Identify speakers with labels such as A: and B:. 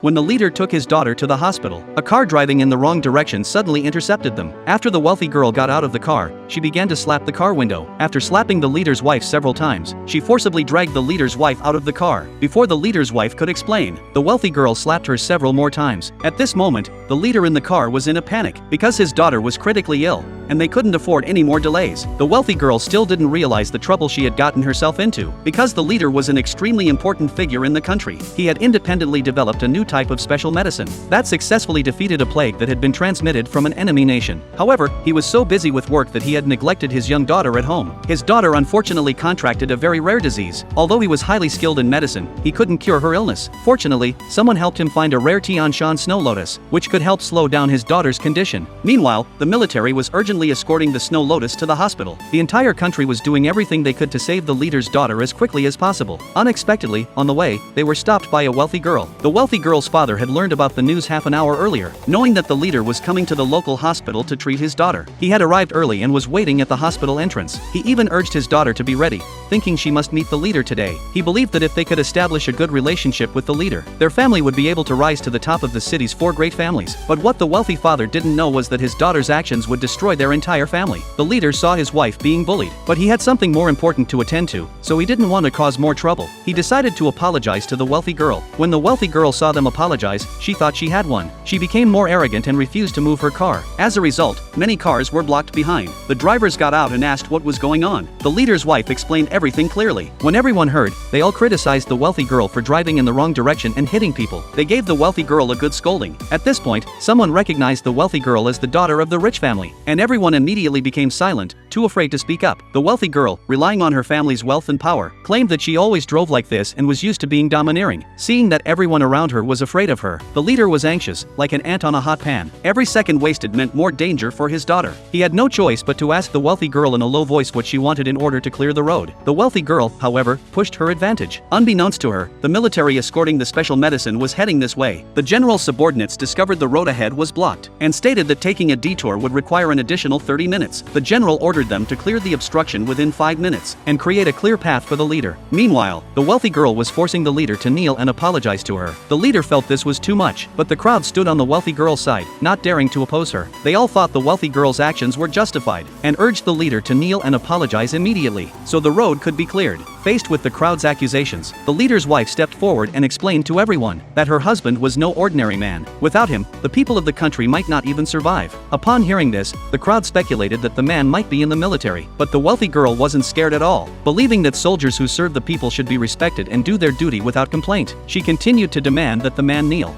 A: When the leader took his daughter to the hospital, a car driving in the wrong direction suddenly intercepted them. After the wealthy girl got out of the car, she began to slap the car window. After slapping the leader's wife several times, she forcibly dragged the leader's wife out of the car. Before the leader's wife could explain, the wealthy girl slapped her several more times. At this moment, the leader in the car was in a panic, because his daughter was critically ill, and they couldn't afford any more delays. The wealthy girl still didn't realize the trouble she had gotten herself into, because the leader was an extremely important figure in the country. He had independently developed a new type of special medicine that successfully defeated a plague that had been transmitted from an enemy nation. However, he was so busy with work that he had neglected his young daughter at home. His daughter unfortunately contracted a very rare disease. Although he was highly skilled in medicine, he couldn't cure her illness. Fortunately, someone helped him find a rare Tian Shan snow lotus, which could help slow down his daughter's condition. Meanwhile, the military was urgently escorting the snow lotus to the hospital. The entire country was doing everything they could to save the leader's daughter as quickly as possible. Unexpectedly, on the way, they were stopped by a wealthy girl. The wealthy girl's father had learned about the news half an hour earlier, knowing that the leader was coming to the local hospital to treat his daughter. He had arrived early and was waiting at the hospital entrance. He even urged his daughter to be ready, thinking she must meet the leader today. He believed that if they could establish a good relationship with the leader, their family would be able to rise to the top of the city's 4 great families. But what the wealthy father didn't know was that his daughter's actions would destroy their entire family. The leader saw his wife being bullied, but he had something more important to attend to, so he didn't want to cause more trouble. He decided to apologize to the wealthy girl. When the wealthy girl saw them apologize, she thought she had won. She became more arrogant and refused to move her car. As a result, many cars were blocked behind. The drivers got out and asked what was going on. The leader's wife explained everything clearly. When everyone heard, they all criticized the wealthy girl for driving in the wrong direction and hitting people. They gave the wealthy girl a good scolding. At this point, someone recognized the wealthy girl as the daughter of the rich family, and everyone immediately became silent, too afraid to speak up. The wealthy girl, relying on her family's wealth and power, claimed that she always drove like this and was used to being domineering. Seeing that everyone around her was afraid of her, the leader was anxious, like an ant on a hot pan. Every second wasted meant more danger for his daughter. He had no choice but to ask the wealthy girl in a low voice what she wanted in order to clear the road. The wealthy girl, however, pushed her advantage. Unbeknownst to her, the military escorting the special medicine was heading this way. The general's subordinates discovered the road ahead was blocked, and stated that taking a detour would require an additional 30 minutes. The general ordered them to clear the obstruction within 5 minutes, and create a clear path for the leader. Meanwhile, the wealthy girl was forcing the leader to kneel and apologize to her. The leader felt this was too much, but the crowd stood on the wealthy girl's side, not daring to oppose her. They all thought the wealthy girl's actions were justified, and urged the leader to kneel and apologize immediately, so the road could be cleared. Faced with the crowd's accusations, the leader's wife stepped forward and explained to everyone that her husband was no ordinary man. Without him, the people of the country might not even survive. Upon hearing this, the crowd speculated that the man might be in the military, but the wealthy girl wasn't scared at all. Believing that soldiers who serve the people should be respected and do their duty without complaint, she continued to demand that the man kneel.